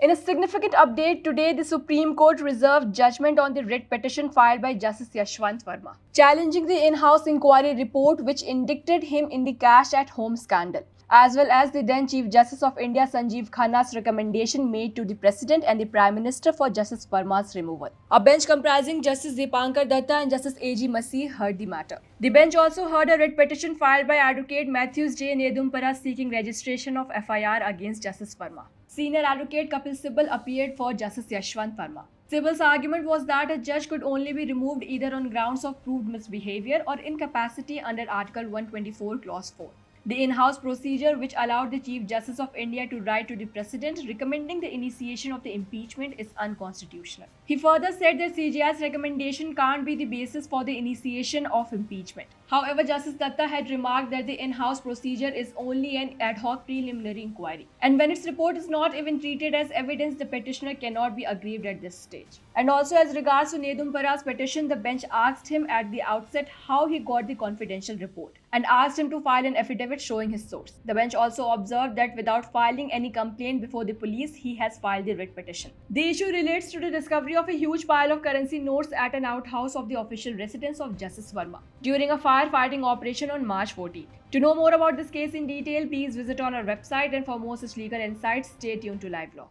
In a significant update today, the Supreme Court reserved judgment on the writ petition filed by Justice Yashwant Verma, challenging the in-house inquiry report which indicted him in the cash at home scandal, as well as the then Chief Justice of India Sanjeev Khanna's recommendation made to the President and the Prime Minister for Justice Verma's removal. A bench comprising Justice Dipankar Datta and Justice A.G. Masih heard the matter. The bench also heard a writ petition filed by Advocate Matthews J. Nedumpara seeking registration of FIR against Justice Verma. Senior Advocate Kapil Sibal appeared for Justice Yashwant Verma. Sibal's argument was that a judge could only be removed either on grounds of proved misbehavior or incapacity under Article 124, Clause 4. The in-house procedure which allowed the Chief Justice of India to write to the President recommending the initiation of the impeachment is unconstitutional. He further said that CJI's recommendation can't be the basis for the initiation of impeachment. However, Justice Datta had remarked that the in-house procedure is only an ad hoc preliminary inquiry, and when its report is not even treated as evidence, the petitioner cannot be aggrieved at this stage. And also, as regards to Nedumpara's petition, the bench asked him at the outset how he got the confidential report and asked him to file an affidavit showing his source. The bench also observed that without filing any complaint before the police, he has filed the writ petition. The issue relates to the discovery of a huge pile of currency notes at an outhouse of the official residence of Justice Verma during a firefighting operation on March 14. To know more about this case in detail, please visit on our website, and for more such legal insights, stay tuned to Live Law.